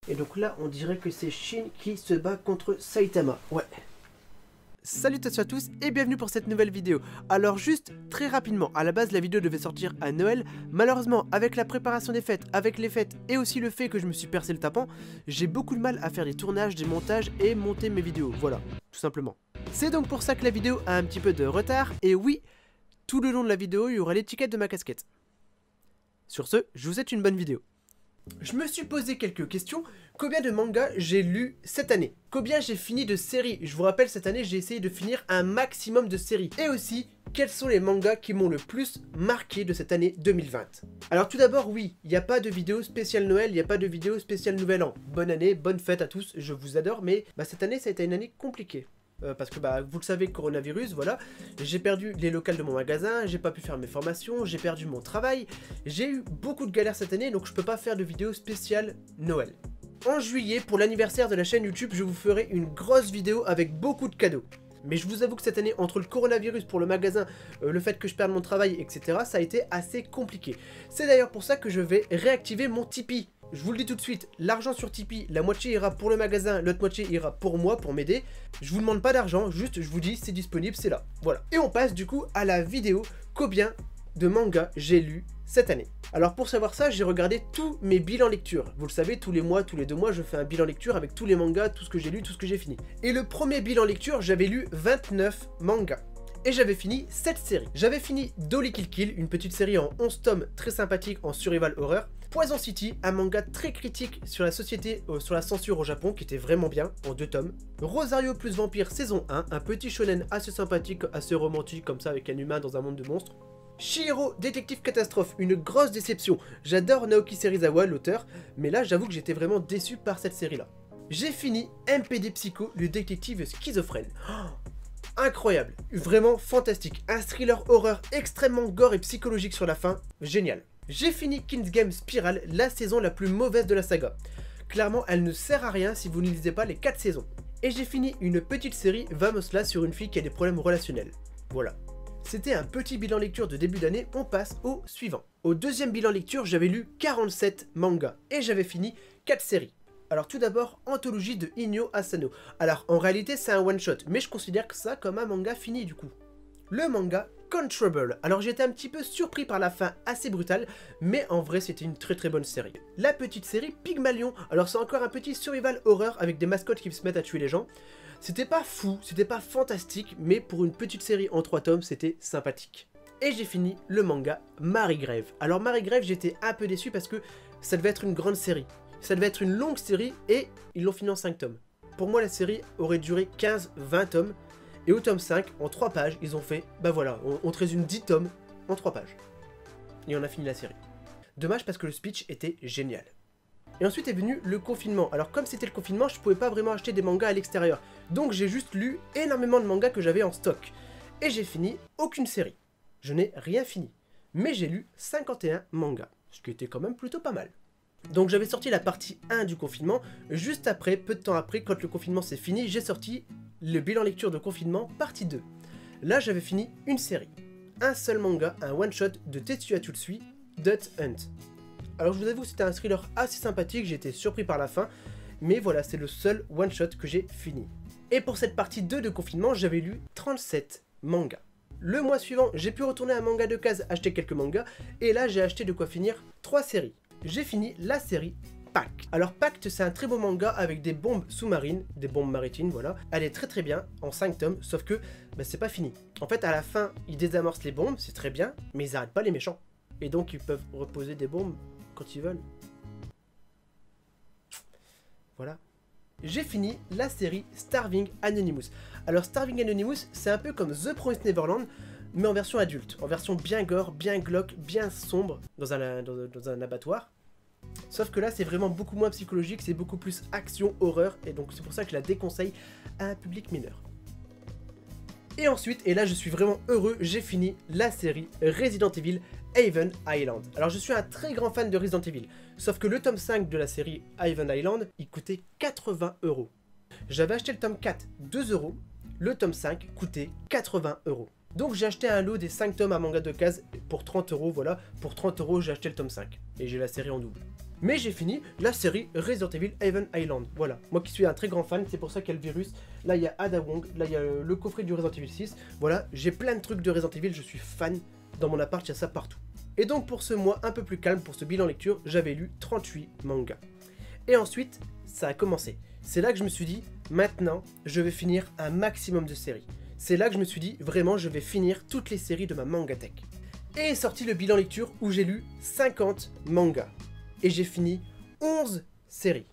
Et donc là, on dirait que c'est Shin qui se bat contre Saitama. Ouais. Salutations à tous et bienvenue pour cette nouvelle vidéo. Alors juste très rapidement, à la base la vidéo devait sortir à Noël. Malheureusement avec la préparation des fêtes, avec les fêtes et aussi le fait que je me suis percé le tapant, j'ai beaucoup de mal à faire des tournages, des montages et monter mes vidéos. Voilà, tout simplement. C'est donc pour ça que la vidéo a un petit peu de retard. Et oui, tout le long de la vidéo il y aura l'étiquette de ma casquette. Sur ce, je vous souhaite une bonne vidéo. Je me suis posé quelques questions. Combien de mangas j'ai lu cette année? Combien j'ai fini de séries? Je vous rappelle, cette année, j'ai essayé de finir un maximum de séries. Et aussi, quels sont les mangas qui m'ont le plus marqué de cette année 2020? Alors tout d'abord, oui, il n'y a pas de vidéo spéciale Noël, il n'y a pas de vidéo spéciale Nouvel An. Bonne année, bonne fête à tous, je vous adore, mais cette année, ça a été une année compliquée. Parce que vous le savez, coronavirus, voilà, j'ai perdu les locales de mon magasin, j'ai pas pu faire mes formations, j'ai perdu mon travail, j'ai eu beaucoup de galères cette année, donc je peux pas faire de vidéo spéciale Noël. En juillet, pour l'anniversaire de la chaîne YouTube, je vous ferai une grosse vidéo avec beaucoup de cadeaux. Mais je vous avoue que cette année, entre le coronavirus pour le magasin, le fait que je perde mon travail, etc., ça a été assez compliqué. C'est d'ailleurs pour ça que je vais réactiver mon Tipeee. Je vous le dis tout de suite, l'argent sur Tipeee, la moitié ira pour le magasin, l'autre moitié ira pour moi, pour m'aider. Je vous demande pas d'argent, juste je vous dis c'est disponible, c'est là. Voilà. Et on passe du coup à la vidéo combien de mangas j'ai lu cette année. Alors pour savoir ça, j'ai regardé tous mes bilans lecture. Vous le savez, tous les mois, tous les 2 mois, je fais un bilan lecture avec tous les mangas, tout ce que j'ai lu, tout ce que j'ai fini. Et le premier bilan lecture, j'avais lu 29 mangas. Et j'avais fini 7 séries. J'avais fini Dolly Kill Kill, une petite série en 11 tomes très sympathique en survival horror. Poison City, un manga très critique sur la société, sur la censure au Japon, qui était vraiment bien, en 2 tomes. Rosario plus Vampire saison 1, un petit shonen assez sympathique, assez romantique, comme ça, avec un humain dans un monde de monstres. Chihiro, détective catastrophe, une grosse déception. J'adore Naoki Serizawa, l'auteur, mais là, j'avoue que j'étais vraiment déçu par cette série-là. J'ai fini MPD Psycho, le détective schizophrène. Oh, incroyable, vraiment fantastique, un thriller horreur extrêmement gore et psychologique sur la fin, génial. J'ai fini King's Game Spiral, la saison la plus mauvaise de la saga. Clairement, elle ne sert à rien si vous ne lisez pas les 4 saisons. Et j'ai fini une petite série Vamos là sur une fille qui a des problèmes relationnels. Voilà. C'était un petit bilan lecture de début d'année, on passe au suivant. Au deuxième bilan lecture, j'avais lu 47 mangas et j'avais fini 4 séries. Alors tout d'abord, Anthologie de Inyo Asano. Alors en réalité c'est un one shot, mais je considère que ça comme un manga fini du coup. Le manga Control. Alors j'étais un petit peu surpris par la fin assez brutale, mais en vrai c'était une très bonne série. La petite série Pygmalion. Alors c'est encore un petit survival horror avec des mascottes qui se mettent à tuer les gens. C'était pas fou, c'était pas fantastique, mais pour une petite série en 3 tomes, c'était sympathique. Et j'ai fini le manga Marie-Grève. Alors Marie-Grève, j'étais un peu déçu parce que ça devait être une grande série. Ça devait être une longue série et ils l'ont fini en 5 tomes. Pour moi, la série aurait duré 15-20 tomes. Et au tome 5, en 3 pages, ils ont fait, voilà, on te résume 10 tomes en 3 pages. Et on a fini la série. Dommage parce que le speech était génial. Et ensuite est venu le confinement. Alors comme c'était le confinement, je pouvais pas vraiment acheter des mangas à l'extérieur. Donc j'ai juste lu énormément de mangas que j'avais en stock. Et j'ai fini aucune série. Je n'ai rien fini. Mais j'ai lu 51 mangas. Ce qui était quand même plutôt pas mal. Donc j'avais sorti la partie 1 du confinement. Juste après, peu de temps après, quand le confinement s'est fini, j'ai sorti le bilan lecture de confinement partie 2. Là j'avais fini une série. Un seul manga, un one shot de Tetsuya Tsutsui, Dot Hunt. Alors je vous avoue que c'était un thriller assez sympathique, j'ai été surpris par la fin, mais voilà, c'est le seul one shot que j'ai fini. Et pour cette partie 2 de confinement, j'avais lu 37 mangas. Le mois suivant, j'ai pu retourner à un manga de case, acheter quelques mangas, et là j'ai acheté de quoi finir 3 séries. J'ai fini la série Pacte. Alors Pacte, c'est un très beau manga avec des bombes sous-marines, des bombes maritimes, voilà. Elle est très bien, en 5 tomes, sauf que c'est pas fini. En fait, à la fin, ils désamorcent les bombes, c'est très bien, mais ils arrêtent pas les méchants. Et donc ils peuvent reposer des bombes quand ils veulent. Voilà. J'ai fini la série Starving Anonymous. Alors Starving Anonymous, c'est un peu comme The Promised Neverland, mais en version adulte, en version bien gore, bien glauque, bien sombre, dans un abattoir. Sauf que là, c'est vraiment beaucoup moins psychologique, c'est beaucoup plus action, horreur, et donc c'est pour ça que je la déconseille à un public mineur. Et ensuite, et là je suis vraiment heureux, j'ai fini la série Resident Evil Haven Island. Alors je suis un très grand fan de Resident Evil, sauf que le tome 5 de la série Haven Island, il coûtait 80 €. J'avais acheté le tome 4, 2 €, le tome 5 coûtait 80 €. Donc j'ai acheté un lot des 5 tomes à manga de case pour 30 €, voilà, pour 30 € j'ai acheté le tome 5, et j'ai la série en double. Mais j'ai fini la série Resident Evil Haven Island. Voilà, moi qui suis un très grand fan, c'est pour ça qu'il y a le virus. Là, il y a Ada Wong, là, il y a le coffret du Resident Evil 6. Voilà, j'ai plein de trucs de Resident Evil, je suis fan. Dans mon appart, il y a ça partout. Et donc, pour ce mois un peu plus calme, pour ce bilan lecture, j'avais lu 38 mangas. Et ensuite, ça a commencé. C'est là que je me suis dit, maintenant, je vais finir un maximum de séries. C'est là que je me suis dit, vraiment, je vais finir toutes les séries de ma mangathèque. Et est sorti le bilan lecture où j'ai lu 50 mangas. Et j'ai fini 11 séries.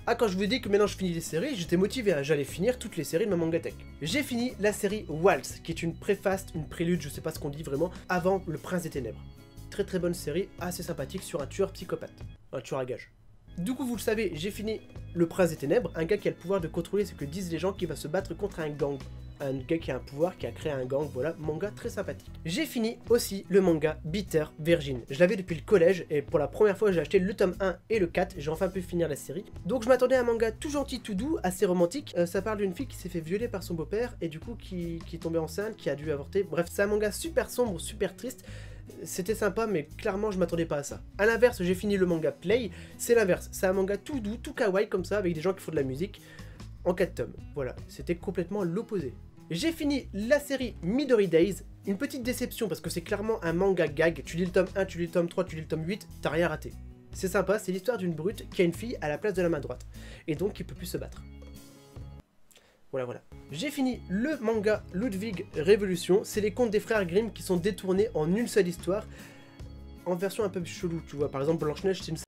Ah, quand je vous ai dit que maintenant je finis les séries, j'étais motivé, j'allais finir toutes les séries de ma mangathèque. J'ai fini la série Waltz, qui est une préface, une prélude, je sais pas ce qu'on dit vraiment, avant Le Prince des Ténèbres. Très très bonne série, assez sympathique sur un tueur psychopathe, un tueur à gages. Du coup, vous le savez, j'ai fini Le Prince des Ténèbres, un gars qui a le pouvoir de contrôler ce que disent les gens, qui va se battre contre un gang. Un gars qui a un pouvoir, qui a créé un gang, voilà, manga très sympathique. J'ai fini aussi le manga Bitter Virgin. Je l'avais depuis le collège, et pour la première fois, j'ai acheté le tome 1 et le 4, j'ai enfin pu finir la série. Donc je m'attendais à un manga tout gentil, tout doux, assez romantique. Ça parle d'une fille qui s'est fait violer par son beau-père, et du coup qui est tombée enceinte, qui a dû avorter. Bref, c'est un manga super sombre, super triste. C'était sympa, mais clairement, je m'attendais pas à ça. A l'inverse, j'ai fini le manga Play, c'est l'inverse. C'est un manga tout doux, tout kawaii comme ça, avec des gens qui font de la musique, en 4 tomes. Voilà, c'était complètement l'opposé. J'ai fini la série Midori Days, une petite déception parce que c'est clairement un manga gag, tu lis le tome 1, tu lis le tome 3, tu lis le tome 8, t'as rien raté. C'est sympa, c'est l'histoire d'une brute qui a une fille à la place de la main droite, et donc qui peut plus se battre. Voilà. J'ai fini le manga Ludwig Révolution, c'est les contes des frères Grimm qui sont détournés en une seule histoire, en version un peu chelou, tu vois, par exemple Blanche-Neige c'est une...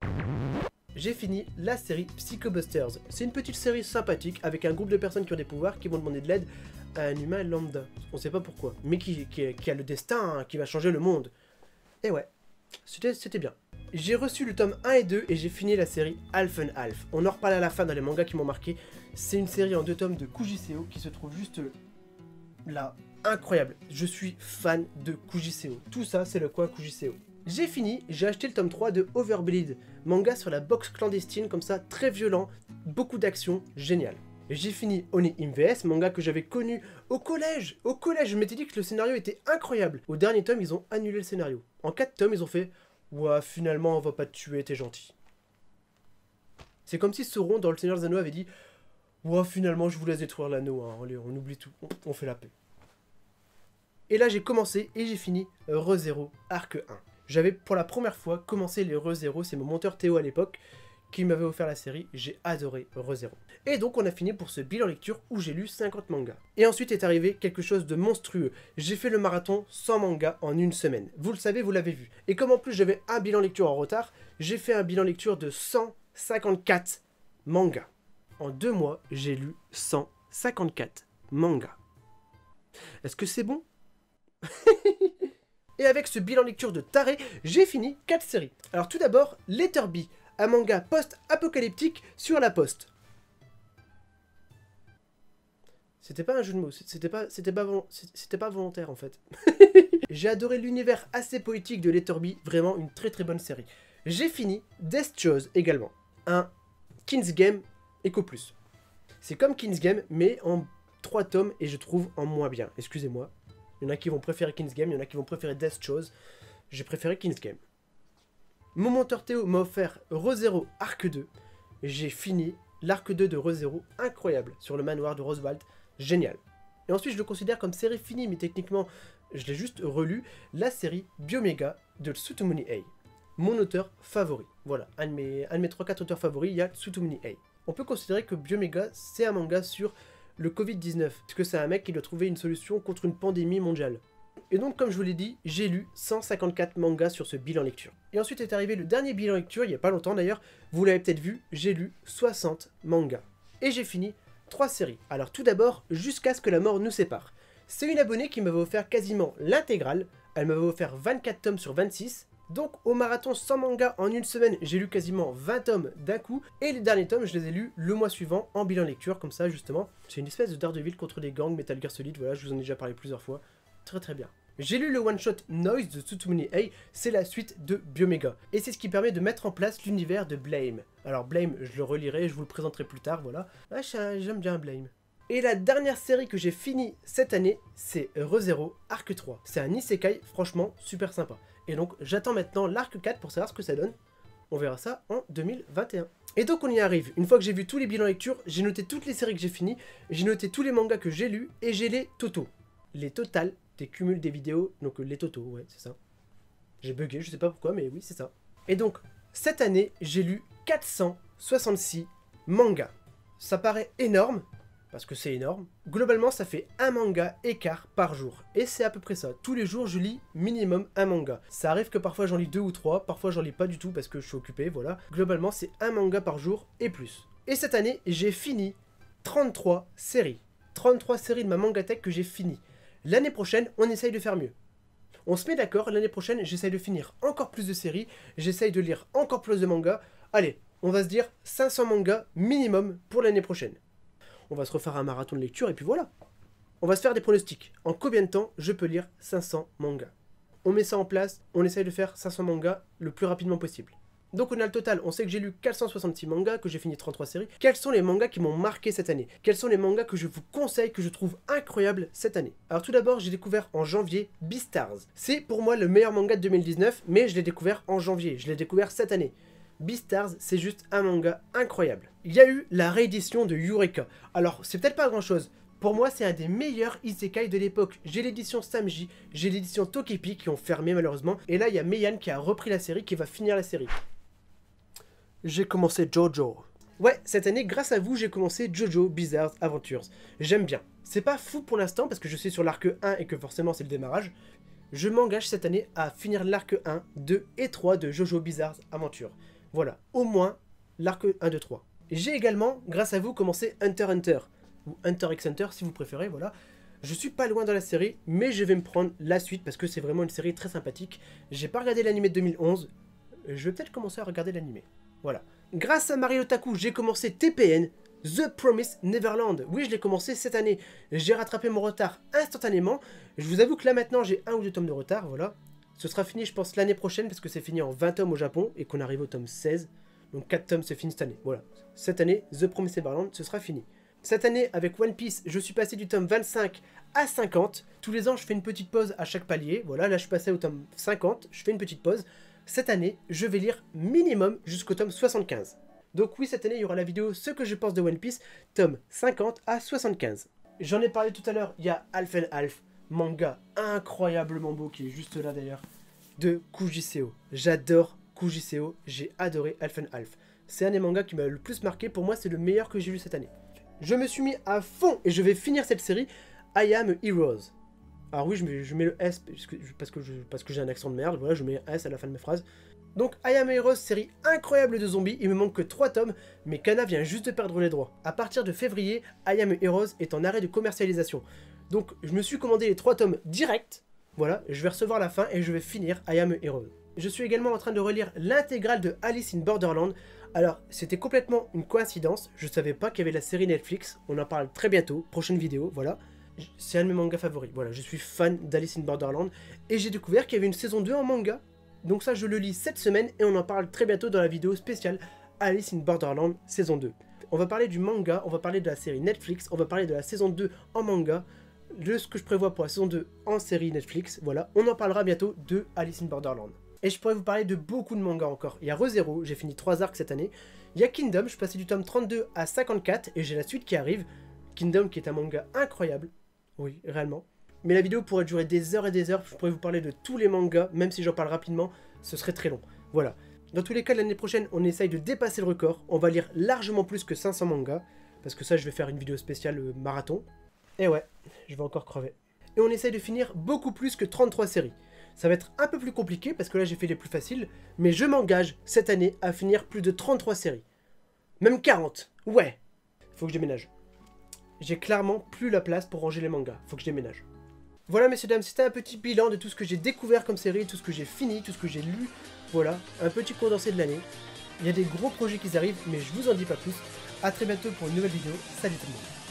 J'ai fini la série Psycho Busters. C'est une petite série sympathique avec un groupe de personnes qui ont des pouvoirs qui vont demander de l'aide à un humain lambda. On sait pas pourquoi, mais qui a le destin, hein, qui va changer le monde. Et ouais, c'était bien. J'ai reçu le tome 1 et 2 et j'ai fini la série Half and Half. On en reparle à la fin dans les mangas qui m'ont marqué. C'est une série en 2 tomes de Kujiseo qui se trouve juste là. Incroyable. Je suis fan de Kujiseo. Tout ça, c'est le coin Kujiseo. J'ai fini, j'ai acheté le tome 3 de Overbleed, manga sur la boxe clandestine, comme ça, très violent, beaucoup d'action, génial. J'ai fini Oni MVS, manga que j'avais connu au collège. Au collège, je m'étais dit que le scénario était incroyable. Au dernier tome, ils ont annulé le scénario. En 4 tomes, ils ont fait « Ouah, finalement, on va pas te tuer, t'es gentil. » C'est comme si Sauron, dans le Seigneur des Anneaux, avait dit « Ouah, finalement, je vous laisse détruire l'anneau, hein. Allez, on oublie tout, on fait la paix. » Et là, j'ai commencé et j'ai fini ReZero, arc 1. J'avais pour la première fois commencé les ReZero, c'est mon monteur Théo à l'époque qui m'avait offert la série, j'ai adoré ReZero. Et donc on a fini pour ce bilan lecture où j'ai lu 50 mangas. Et ensuite est arrivé quelque chose de monstrueux, j'ai fait le marathon 100 mangas en une semaine. Vous le savez, vous l'avez vu. Et comme en plus j'avais un bilan lecture en retard, j'ai fait un bilan lecture de 154 mangas. En 2 mois, j'ai lu 154 mangas. Est-ce que c'est bon? Et avec ce bilan lecture de taré, j'ai fini 4 séries. Alors tout d'abord, Letterby, un manga post-apocalyptique sur la poste. C'était pas un jeu de mots, c'était pas volontaire en fait. J'ai adoré l'univers assez poétique de Letterby, vraiment une très très bonne série. J'ai fini Death Chose également, un King's Game Eco Plus. C'est comme King's Game, mais en 3 tomes et je trouve en moins bien, excusez-moi. Il y en a qui vont préférer King's Game, il y en a qui vont préférer Death Chose. J'ai préféré King's Game. Mon monteur Théo m'a offert ReZero Arc 2. J'ai fini l'arc 2 de ReZero, incroyable, sur le manoir de Roswald, génial. Et ensuite je le considère comme série finie, mais techniquement je l'ai juste relu, la série Biomega de Tsutomuni Ei. Mon auteur favori, voilà, un de mes 3-4 auteurs favoris, il y a Tsutomuni Ei. On peut considérer que Biomega c'est un manga sur le Covid-19, parce que c'est un mec qui doit trouver une solution contre une pandémie mondiale. Et donc, comme je vous l'ai dit, j'ai lu 154 mangas sur ce bilan lecture. Et ensuite est arrivé le dernier bilan lecture, il n'y a pas longtemps d'ailleurs, vous l'avez peut-être vu, j'ai lu 60 mangas. Et j'ai fini 3 séries. Alors tout d'abord, Jusqu'à ce que la mort nous sépare. C'est une abonnée qui m'avait offert quasiment l'intégrale, elle m'avait offert 24 tomes sur 26, donc au marathon 100 mangas en une semaine, j'ai lu quasiment 20 tomes d'un coup, et les derniers tomes, je les ai lus le mois suivant en bilan lecture, comme ça justement. C'est une espèce de Daredevil contre les gangs, Metal Gear Solid, voilà, je vous en ai déjà parlé plusieurs fois. Très très bien. J'ai lu le one-shot Noise de Tsutomuni Ei, c'est la suite de Biomega. Et c'est ce qui permet de mettre en place l'univers de Blame. Alors Blame, je le relirai, je vous le présenterai plus tard, voilà. Ah, j'aime bien Blame. Et la dernière série que j'ai finie cette année, c'est ReZero Arc 3. C'est un isekai, franchement, super sympa. Et donc j'attends maintenant l'arc 4 pour savoir ce que ça donne. On verra ça en 2021. Et donc on y arrive. Une fois que j'ai vu tous les bilans lecture, j'ai noté toutes les séries que j'ai finies, j'ai noté tous les mangas que j'ai lus et j'ai les totaux. Les totals des cumuls des vidéos, donc les totaux, ouais, c'est ça. J'ai bugué, je sais pas pourquoi, mais oui, c'est ça. Et donc, cette année, j'ai lu 466 mangas. Ça paraît énorme, parce que c'est énorme. Globalement, ça fait un manga écart par jour. Et c'est à peu près ça. Tous les jours, je lis minimum un manga. Ça arrive que parfois j'en lis 2 ou 3, parfois j'en lis pas du tout parce que je suis occupé, voilà. Globalement, c'est un manga par jour et plus. Et cette année, j'ai fini 33 séries. 33 séries de ma mangatech que j'ai fini. L'année prochaine, on essaye de faire mieux. On se met d'accord, l'année prochaine, j'essaye de finir encore plus de séries, j'essaye de lire encore plus de mangas. Allez, on va se dire 500 mangas minimum pour l'année prochaine. On va se refaire un marathon de lecture et puis voilà. On va se faire des pronostics. En combien de temps je peux lire 500 mangas? On met ça en place, on essaye de faire 500 mangas le plus rapidement possible. Donc on a le total, on sait que j'ai lu 466 mangas, que j'ai fini 33 séries. Quels sont les mangas qui m'ont marqué cette année? Quels sont les mangas que je vous conseille, que je trouve incroyables cette année? Alors tout d'abord, j'ai découvert en janvier Beastars. C'est pour moi le meilleur manga de 2019, mais je l'ai découvert en janvier, je l'ai découvert cette année. Beastars, c'est juste un manga incroyable. Il y a eu la réédition de Eureka. Alors, c'est peut-être pas grand-chose. Pour moi, c'est un des meilleurs isekai de l'époque. J'ai l'édition Samji, j'ai l'édition Tokepi qui ont fermé malheureusement. Et là, il y a Meian qui a repris la série, qui va finir la série. J'ai commencé Jojo. Ouais, cette année, grâce à vous, j'ai commencé Jojo Bizarre Adventures. J'aime bien. C'est pas fou pour l'instant parce que je suis sur l'arc 1 et que forcément c'est le démarrage. Je m'engage cette année à finir l'arc 1, 2 et 3 de Jojo Bizarre Adventures. Voilà, au moins l'arc 1, 2, 3. J'ai également, grâce à vous, commencé Hunter x Hunter, ou Hunter x Hunter si vous préférez, voilà. Je suis pas loin dans la série, mais je vais me prendre la suite parce que c'est vraiment une série très sympathique. J'ai pas regardé l'anime de 2011, je vais peut-être commencer à regarder l'anime. Voilà. Grâce à Marie Otaku, j'ai commencé TPN, The Promised Neverland. Oui, je l'ai commencé cette année. J'ai rattrapé mon retard instantanément. Je vous avoue que là maintenant, j'ai 1 ou 2 tomes de retard, voilà. Ce sera fini, je pense, l'année prochaine, parce que c'est fini en 20 tomes au Japon, et qu'on arrive au tome 16. Donc 4 tomes, c'est fini cette année. Voilà. Cette année, The Promised Neverland, ce sera fini. Cette année, avec One Piece, je suis passé du tome 25 à 50. Tous les ans, je fais une petite pause à chaque palier. Voilà, là, je suis passé au tome 50. Je fais une petite pause. Cette année, je vais lire minimum jusqu'au tome 75. Donc oui, cette année, il y aura la vidéo « Ce que je pense de One Piece », tome 50 à 75. J'en ai parlé tout à l'heure, il y a Half and Half, manga incroyablement beau, qui est juste là d'ailleurs, de Kujiseo. J'adore Kujiseo, j'ai adoré Half and Half. C'est un des mangas qui m'a le plus marqué, pour moi c'est le meilleur que j'ai lu cette année. Je me suis mis à fond et je vais finir cette série, I Am Heroes. Alors oui, je mets le S parce que j'ai un accent de merde, voilà, je mets un S à la fin de mes phrases. Donc I Am Heroes, série incroyable de zombies, il me manque que 3 tomes, mais Kana vient juste de perdre les droits. À partir de février, I Am Heroes est en arrêt de commercialisation. Donc je me suis commandé les 3 tomes direct, voilà, je vais recevoir la fin et je vais finir I Am Heroes. Je suis également en train de relire l'intégrale de Alice in Borderland. Alors, c'était complètement une coïncidence, je savais pas qu'il y avait la série Netflix, on en parle très bientôt, prochaine vidéo, voilà. C'est un de mes mangas favoris, voilà, je suis fan d'Alice in Borderland, et j'ai découvert qu'il y avait une saison 2 en manga. Donc ça, je le lis cette semaine, et on en parle très bientôt dans la vidéo spéciale Alice in Borderland saison 2. On va parler du manga, on va parler de la série Netflix, on va parler de la saison 2 en manga, de ce que je prévois pour la saison 2 en série Netflix, voilà. On en parlera bientôt de Alice in Borderland. Et je pourrais vous parler de beaucoup de mangas encore. Il y a ReZero, j'ai fini 3 arcs cette année. Il y a Kingdom, je suis passé du tome 32 à 54 et j'ai la suite qui arrive. Kingdom qui est un manga incroyable. Oui, réellement. Mais la vidéo pourrait durer des heures et des heures. Je pourrais vous parler de tous les mangas, même si j'en parle rapidement, ce serait très long. Voilà. Dans tous les cas, l'année prochaine, on essaye de dépasser le record. On va lire largement plus que 500 mangas. Parce que ça, je vais faire une vidéo spéciale marathon. Et ouais, je vais encore crever. Et on essaye de finir beaucoup plus que 33 séries. Ça va être un peu plus compliqué parce que là j'ai fait les plus faciles, mais je m'engage cette année à finir plus de 33 séries. Même 40, ouais. Faut que je déménage. J'ai clairement plus la place pour ranger les mangas, faut que je déménage. Voilà messieurs dames, c'était un petit bilan de tout ce que j'ai découvert comme série, tout ce que j'ai fini, tout ce que j'ai lu. Voilà, un petit condensé de l'année. Il y a des gros projets qui arrivent, mais je vous en dis pas plus. A très bientôt pour une nouvelle vidéo. Salut tout le monde.